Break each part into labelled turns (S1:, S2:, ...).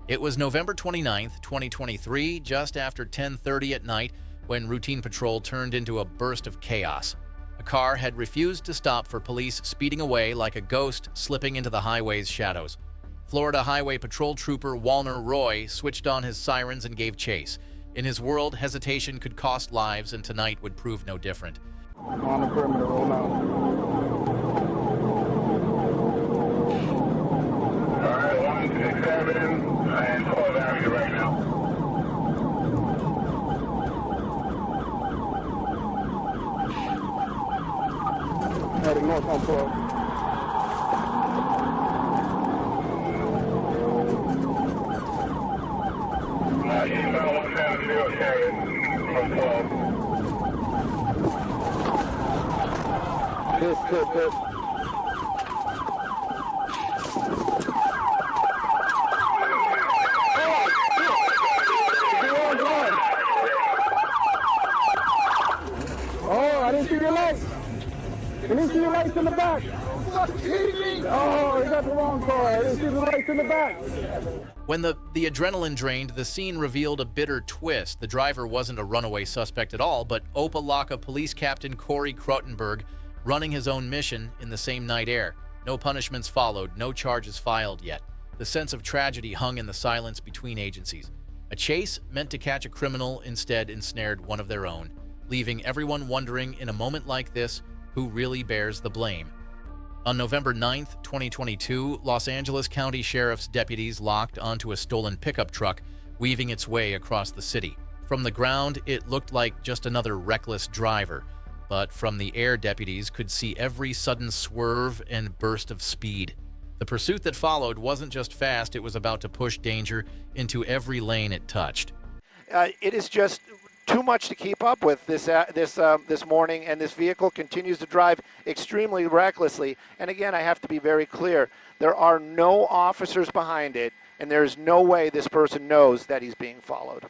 S1: It was November 29th, 2023, just after 10:30 at night, when routine patrol turned into a burst of chaos. A car had refused to stop for police, speeding away like a ghost slipping into the highway's shadows. Florida Highway Patrol Trooper Walner Roy switched on his sirens and gave chase. In his world, hesitation could cost lives, and tonight would prove no different.
S2: On the perimeter, roll out.
S3: All right, 167 and 12 Avenue right now.
S2: Heading north on 12.
S3: Eastbound 1707 from 12.
S2: Hit. Oh, I didn't see your lights. I didn't see your lights in the back. Oh, you got the wrong car. I didn't see the lights in the back.
S1: When the adrenaline drained, the scene revealed a bitter twist. The driver wasn't a runaway suspect at all, but Opa-locka Police Captain Corey Krottenberg running his own mission in the same night air. No punishments followed, no charges filed yet. The sense of tragedy hung in the silence between agencies. A chase meant to catch a criminal instead ensnared one of their own, leaving everyone wondering in a moment like this who really bears the blame. On November 9th, 2022, Los Angeles County Sheriff's deputies locked onto a stolen pickup truck, weaving its way across the city. From the ground, it looked like just another reckless driver, but from the air, deputies could see every sudden swerve and burst of speed. The pursuit that followed wasn't just fast, it was about to push danger into every lane it touched.
S4: It is just too much to keep up with this morning, and this vehicle continues to drive extremely recklessly. And again, I have to be very clear. There are no officers behind it, and there's no way this person knows that he's being followed.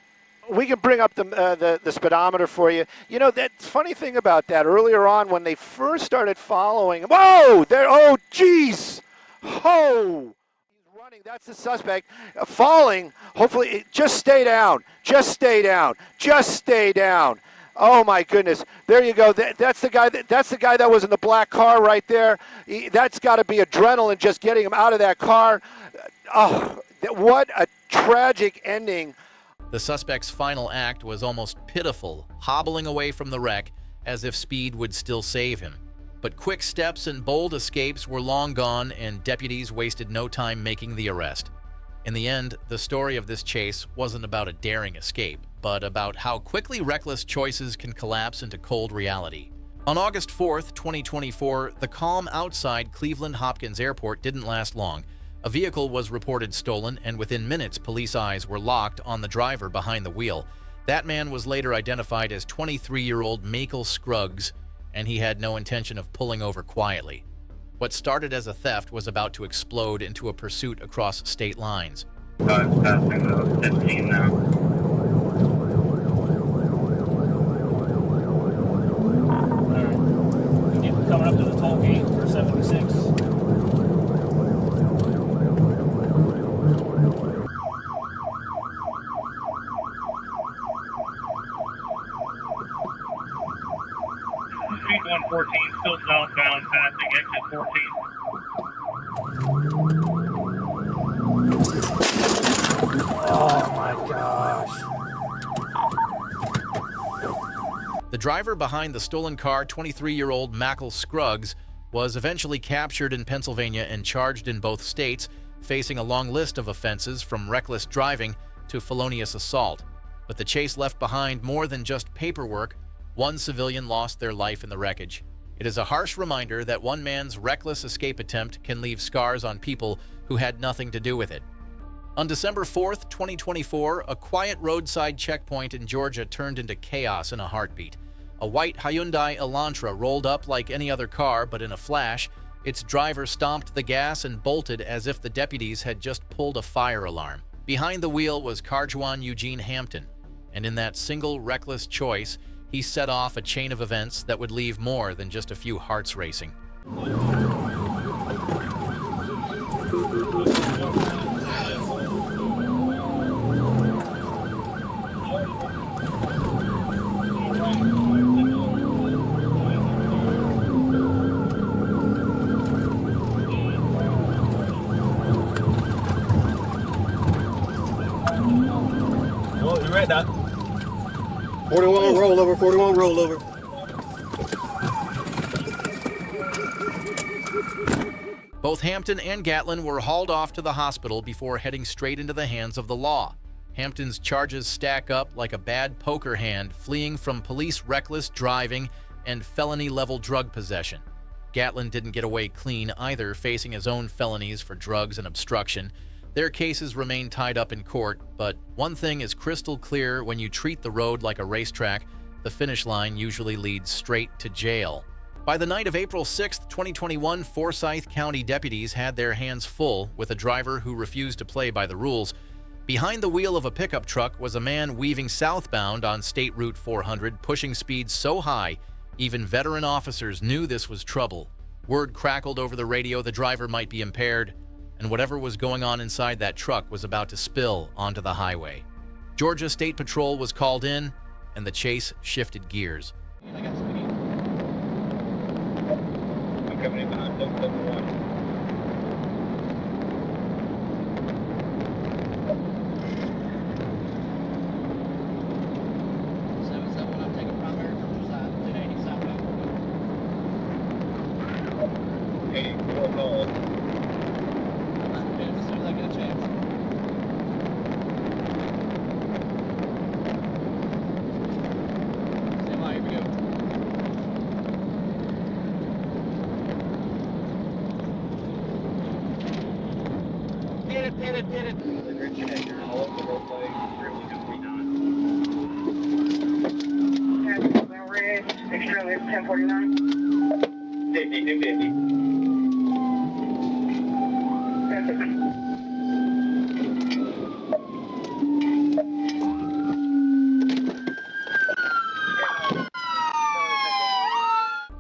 S4: We can bring up the speedometer for you. You know, that funny thing about that, earlier on when they first started following, whoa, there, oh, geez, oh. That's the suspect falling. Hopefully, just stay down. Just stay down. Just stay down. Oh my goodness! There you go. That's the guy. That's the guy that was in the black car right there. That's got to be adrenaline just getting him out of that car. Oh, what a tragic ending.
S1: The suspect's final act was almost pitiful, hobbling away from the wreck as if speed would still save him. But quick steps and bold escapes were long gone, and deputies wasted no time making the arrest. In the end, the story of this chase wasn't about a daring escape, but about how quickly reckless choices can collapse into cold reality. On August 4th, 2024, the calm outside Cleveland Hopkins Airport didn't last long. A vehicle was reported stolen, and within minutes, police eyes were locked on the driver behind the wheel. That man was later identified as 23-year-old Michael Scruggs, and he had no intention of pulling over quietly. What started as a theft was about to explode into a pursuit across state lines.
S3: It's passing 15 now.
S5: Coming up to the toll gate for 76.
S3: Street 114, still southbound, passing exit 14.
S5: Oh my gosh.
S1: The driver behind the stolen car, 23-year-old Michael Scruggs, was eventually captured in Pennsylvania and charged in both states, facing a long list of offenses from reckless driving to felonious assault. But the chase left behind more than just paperwork. One civilian lost their life in the wreckage. It is a harsh reminder that one man's reckless escape attempt can leave scars on people who had nothing to do with it. On December 4th, 2024, a quiet roadside checkpoint in Georgia turned into chaos in a heartbeat. A white Hyundai Elantra rolled up like any other car, but in a flash, its driver stomped the gas and bolted as if the deputies had just pulled a fire alarm. Behind the wheel was Carjuan Eugene Hampton, and in that single reckless choice, he set off a chain of events that would leave more than just a few hearts racing.
S5: right now.
S6: 41 rollover, 41 rollover.
S1: Both Hampton and Gatlin were hauled off to the hospital before heading straight into the hands of the law. Hampton's charges stack up like a bad poker hand, fleeing from police reckless driving and felony-level drug possession. Gatlin didn't get away clean either, facing his own felonies for drugs and obstruction. Their cases remain tied up in court, but one thing is crystal clear: when you treat the road like a racetrack, the finish line usually leads straight to jail. By the night of April 6, 2021, Forsyth County deputies had their hands full with a driver who refused to play by the rules. Behind the wheel of a pickup truck was a man weaving southbound on State Route 400, pushing speeds so high, even veteran officers knew this was trouble. Word crackled over the radio the driver might be impaired, and whatever was going on inside that truck was about to spill onto the highway. Georgia State Patrol was called in, and the chase shifted gears.
S3: I'm coming in behind 771.
S2: Hit it. Red, extremely 1049. 50, 250.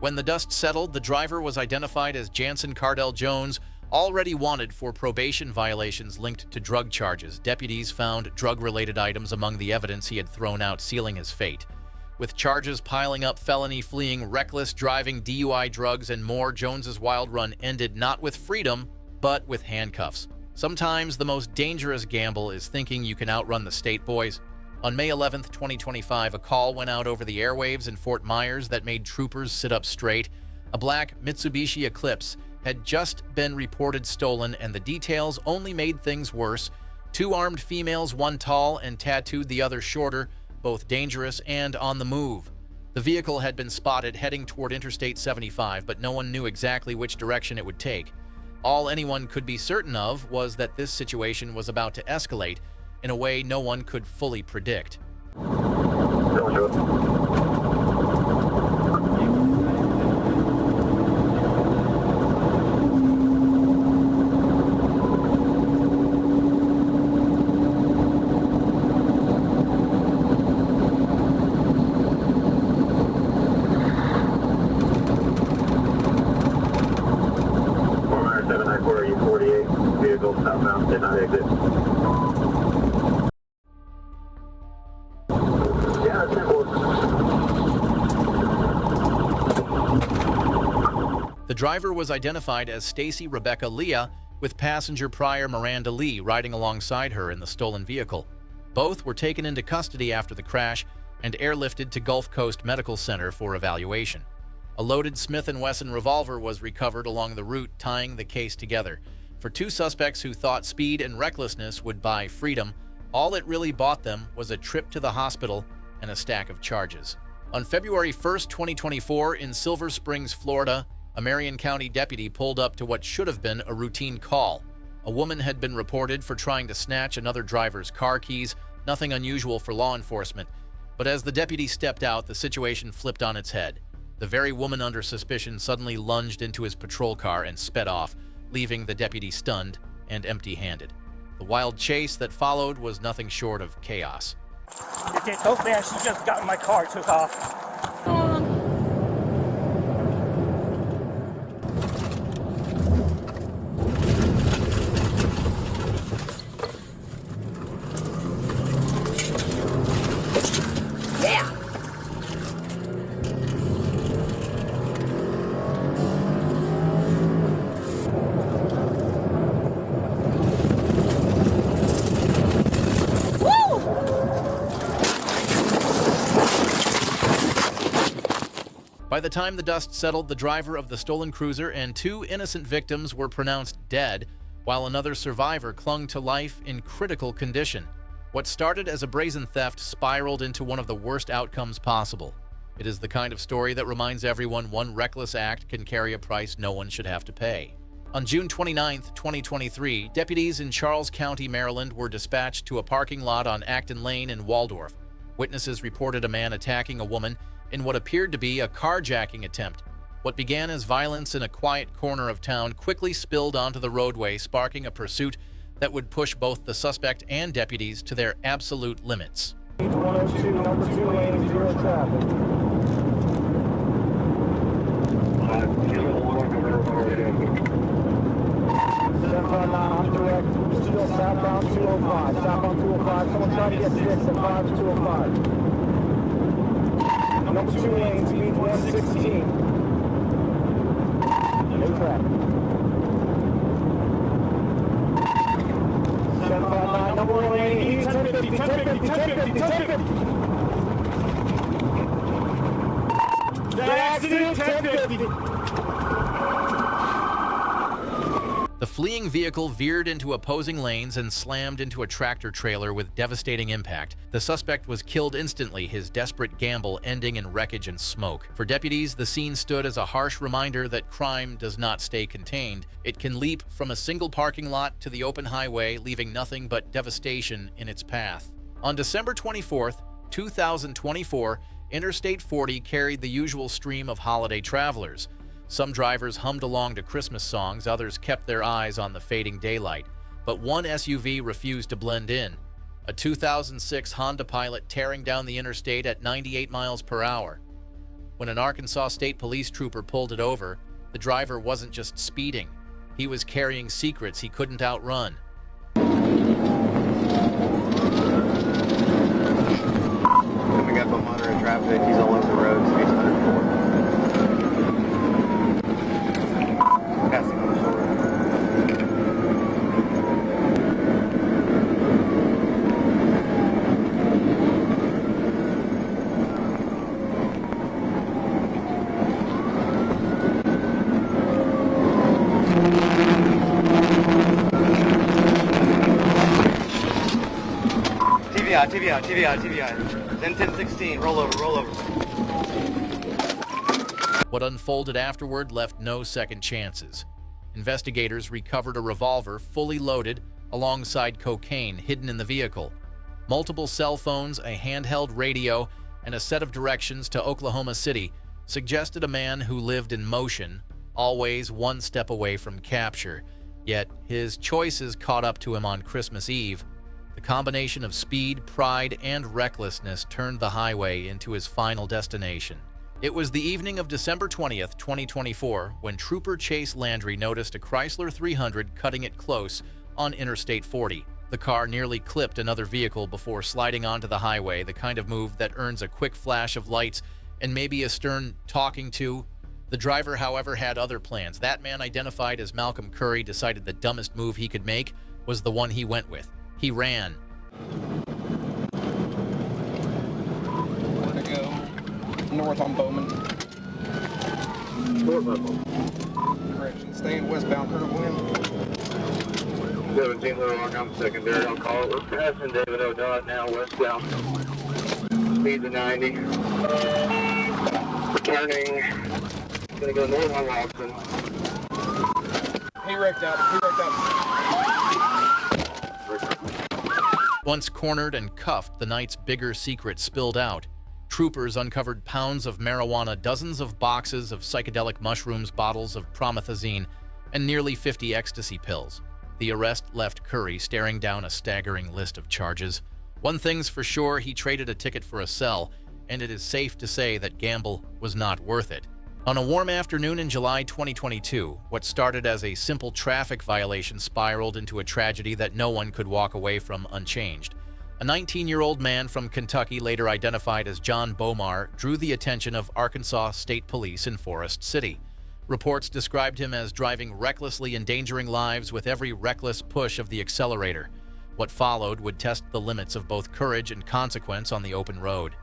S1: When the dust settled, the driver was identified as Jansen Cardell Jones, already wanted for probation violations linked to drug charges. Deputies found drug-related items among the evidence he had thrown out, sealing his fate. With charges piling up, felony, fleeing, reckless driving, DUI, drugs, and more, Jones's wild run ended not with freedom, but with handcuffs. Sometimes the most dangerous gamble is thinking you can outrun the state boys. On May 11, 2025, a call went out over the airwaves in Fort Myers that made troopers sit up straight. A black Mitsubishi Eclipse had just been reported stolen, and the details only made things worse. Two armed females, one tall and tattooed, the other shorter, both dangerous and on the move. The vehicle had been spotted heading toward Interstate 75, but no one knew exactly which direction it would take. All anyone could be certain of was that this situation was about to escalate in a way no one could fully predict.
S3: Southbound, did not exit. Yeah, that's simple.
S1: The driver was identified as Stacy Rebecca Leah, with passenger Pryor Miranda Lee riding alongside her in the stolen vehicle. Both were taken into custody after the crash and airlifted to Gulf Coast Medical Center for evaluation. A loaded Smith & Wesson revolver was recovered along the route, tying the case together. For two suspects who thought speed and recklessness would buy freedom, all it really bought them was a trip to the hospital and a stack of charges. On February 1, 2024, in Silver Springs, Florida, a Marion County deputy pulled up to what should have been a routine call. A woman had been reported for trying to snatch another driver's car keys, nothing unusual for law enforcement. But as the deputy stepped out, the situation flipped on its head. The very woman under suspicion suddenly lunged into his patrol car and sped off, leaving the deputy stunned and empty-handed. The wild chase that followed was nothing short of chaos.
S5: It did. Oh man, she just got in my car, took off.
S1: By the time the dust settled, the driver of the stolen cruiser and 2 innocent victims were pronounced dead, while another survivor clung to life in critical condition. What started as a brazen theft spiraled into one of the worst outcomes possible. It is the kind of story that reminds everyone one reckless act can carry a price no one should have to pay. On June 29, 2023, deputies in Charles County, Maryland were dispatched to a parking lot on Acton Lane in Waldorf. Witnesses reported a man attacking a woman in what appeared to be a carjacking attempt. What began as violence in a quiet corner of town quickly spilled onto the roadway, sparking a pursuit that would push both the suspect and deputies to their absolute limits.
S2: 102, number 2 lane, 0 traffic. On direct, still southbound 205, southbound 205, someone trying to get 6 at 5205. Number 2 lane, speed 116. No traffic. 759, number 1 lane, he's 1050, 1050, 1050, 1050. The accident, 1050.
S1: The fleeing vehicle veered into opposing lanes and slammed into a tractor-trailer with devastating impact. The suspect was killed instantly, his desperate gamble ending in wreckage and smoke. For deputies, the scene stood as a harsh reminder that crime does not stay contained. It can leap from a single parking lot to the open highway, leaving nothing but devastation in its path. On December 24, 2024, Interstate 40 carried the usual stream of holiday travelers. Some drivers hummed along to Christmas songs, others kept their eyes on the fading daylight. But one SUV refused to blend in. A 2006 Honda Pilot tearing down the interstate at 98 miles per hour. When an Arkansas State Police trooper pulled it over, the driver wasn't just speeding. He was carrying secrets he couldn't outrun.
S7: Coming up on moderate traffic, he's all over the road, speed's 104. Passing on the shoulder. TVI. 10-16, roll over.
S1: What unfolded afterward left no second chances. Investigators recovered a revolver fully loaded alongside cocaine hidden in the vehicle, multiple cell phones, a handheld radio, and a set of directions to Oklahoma City suggested a man who lived in motion, always one step away from capture. Yet his choices caught up to him on Christmas Eve. The combination of speed, pride, and recklessness turned the highway into his final destination. It was the evening of December 20th, 2024, when Trooper Chase Landry noticed a Chrysler 300 cutting it close on Interstate 40. The car nearly clipped another vehicle before sliding onto the highway, the kind of move that earns a quick flash of lights and maybe a stern talking to. The driver, however, had other plans. That man, identified as Malcolm Curry, decided the dumbest move he could make was the one he went with. He ran.
S8: Where to go? North on Bowman. Correction. Staying westbound, curve wind.
S3: 17 Little Rock, I'm secondary. I'll call it. We're passing David O'Donnell now, westbound. Speed to 90. Returning. Gonna go north on Lawson.
S8: He wrecked out.
S1: Once cornered and cuffed, the night's bigger secret spilled out. Troopers uncovered pounds of marijuana, dozens of boxes of psychedelic mushrooms, bottles of promethazine, and nearly 50 ecstasy pills. The arrest left Curry staring down a staggering list of charges. One thing's for sure, he traded a ticket for a cell, and it is safe to say that gamble was not worth it. On a warm afternoon in July 2022, what started as a simple traffic violation spiraled into a tragedy that no one could walk away from unchanged. A 19-year-old man from Kentucky, later identified as John Bomar, drew the attention of Arkansas State Police in Forest City. Reports described him as driving recklessly, endangering lives with every reckless push of the accelerator. What followed would test the limits of both courage and consequence on the open road.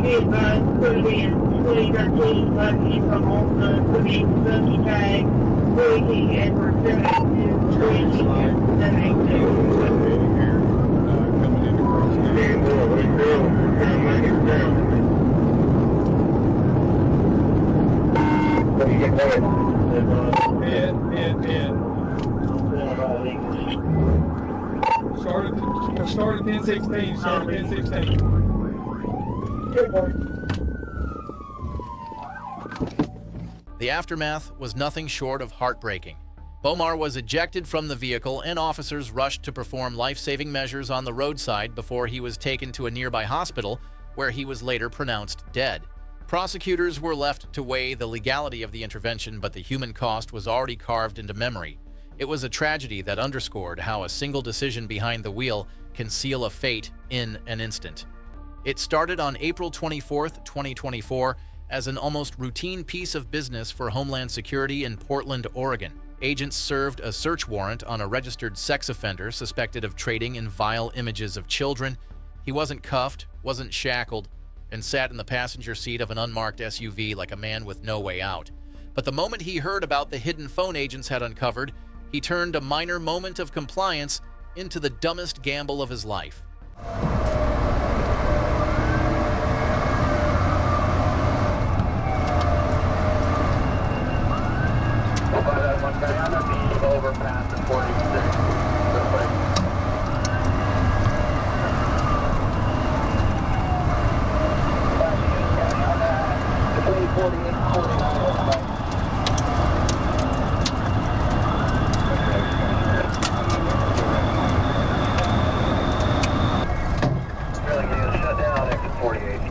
S9: be advised, clearly in 2013, left from Olson, City, Kentucky tag, Willie King, Edward, 782, 782.
S8: Started 10-16, started 10-16.
S1: The aftermath was nothing short of heartbreaking. Bomar was ejected from the vehicle and officers rushed to perform life-saving measures on the roadside before he was taken to a nearby hospital where he was later pronounced dead. Prosecutors were left to weigh the legality of the intervention, but the human cost was already carved into memory. It was a tragedy that underscored how a single decision behind the wheel can seal a fate in an instant. It started on April 24, 2024, as an almost routine piece of business for Homeland Security in Portland, Oregon. Agents served a search warrant on a registered sex offender suspected of trading in vile images of children. He wasn't cuffed, wasn't shackled, and sat in the passenger seat of an unmarked SUV like a man with no way out. But the moment he heard about the hidden phone agents had uncovered, he turned a minor moment of compliance into the dumbest gamble of his life.
S3: Overpass at 46. Between 48 and 49. Really getting shut down exit 48.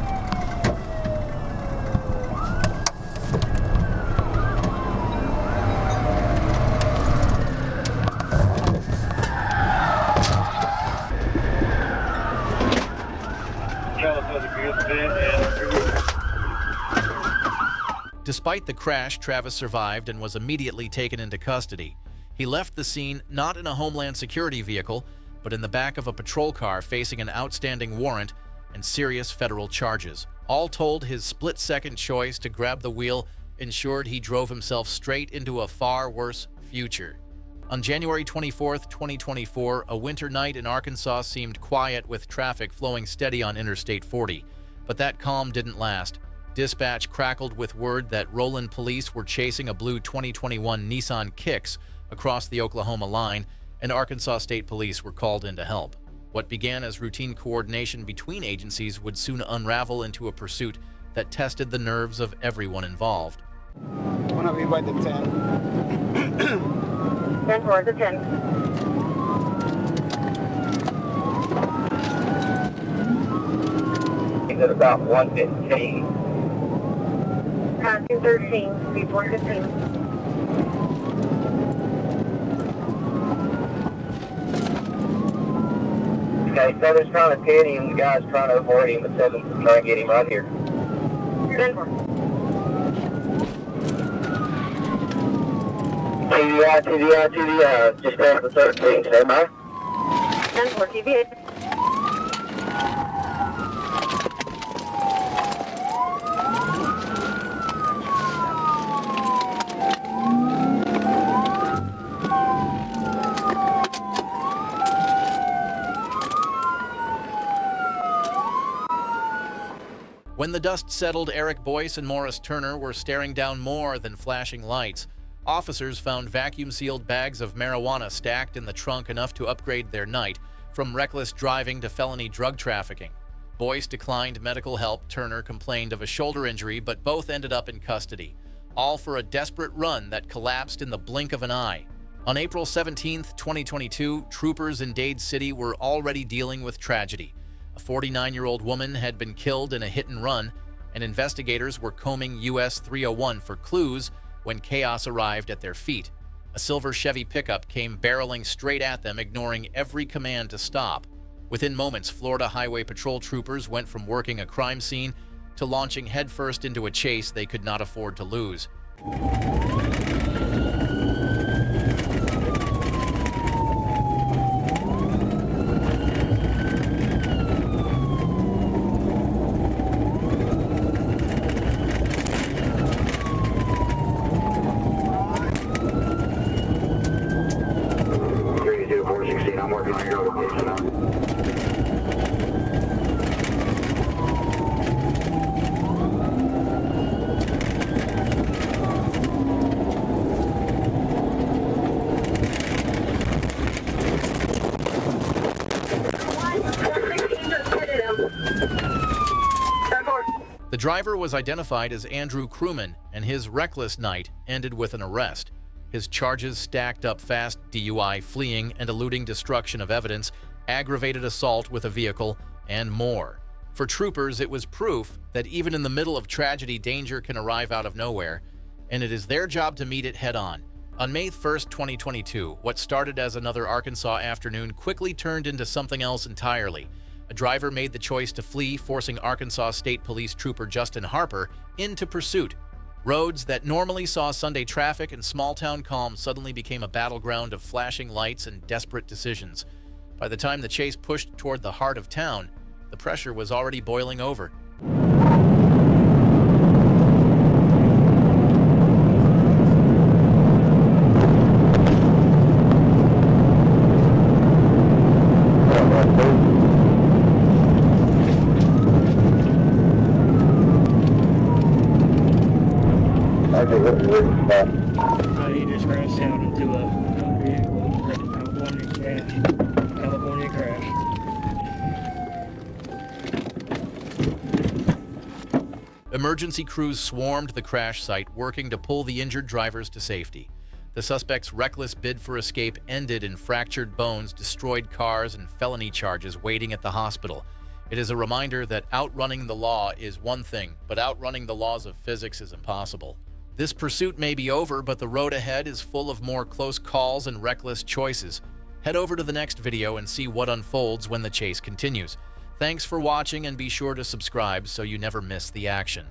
S1: Despite the crash, Travis survived and was immediately taken into custody. He left the scene not in a Homeland Security vehicle, but in the back of a patrol car facing an outstanding warrant and serious federal charges. All told, his split-second choice to grab the wheel ensured he drove himself straight into a far worse future. On January 24, 2024, a winter night in Arkansas seemed quiet with traffic flowing steady on Interstate 40. But that calm didn't last. Dispatch crackled with word that Roland police were chasing a blue 2021 Nissan Kicks across the Oklahoma line, and Arkansas State Police were called in to help. What began as routine coordination between agencies would soon unravel into a pursuit that tested the nerves of everyone involved.
S8: One of you by the 10.
S9: 10 towards the 10.
S3: At about 115.
S9: 213, before 15.
S3: Okay, Southern's trying to pin him, the guy's trying to avoid him, but Southern's trying to get him right here.
S9: 10 4.
S3: TDI, just after 13, stand by.
S9: 10 4, TVA.
S1: When the dust settled, Eric Boyce and Morris Turner were staring down more than flashing lights. Officers found vacuum-sealed bags of marijuana stacked in the trunk, enough to upgrade their night from reckless driving to felony drug trafficking. Boyce declined medical help. Turner complained of a shoulder injury, but both ended up in custody, all for a desperate run that collapsed in the blink of an eye. On April 17, 2022, troopers in Dade City were already dealing with tragedy. A 49-year-old woman had been killed in a hit-and-run, and investigators were combing US 301 for clues when chaos arrived at their feet. A silver Chevy pickup came barreling straight at them, ignoring every command to stop. Within moments, Florida Highway Patrol troopers went from working a crime scene to launching headfirst into a chase they could not afford to lose. driver was identified as Andrew Crewman, and his reckless night ended with an arrest. His charges stacked up fast: DUI, fleeing and eluding destruction of evidence, aggravated assault with a vehicle, and more. For troopers, it was proof that even in the middle of tragedy, danger can arrive out of nowhere, and it is their job to meet it head-on. On May 1st, 2022, what started as another Arkansas afternoon quickly turned into something else entirely. A driver made the choice to flee, forcing Arkansas State Police Trooper Justin Harper into pursuit. Roads that normally saw Sunday traffic and small-town calm suddenly became a battleground of flashing lights and desperate decisions. By the time the chase pushed toward the heart of town, the pressure was already boiling over.
S5: He just crashed out into a vehicle. California crash.
S1: Emergency crews swarmed the crash site, working to pull the injured drivers to safety. The suspect's reckless bid for escape ended in fractured bones, destroyed cars, and felony charges waiting at the hospital. It is a reminder that outrunning the law is one thing, but outrunning the laws of physics is impossible. This pursuit may be over, but the road ahead is full of more close calls and reckless choices. Head over to the next video and see what unfolds when the chase continues. Thanks for watching, and be sure to subscribe so you never miss the action.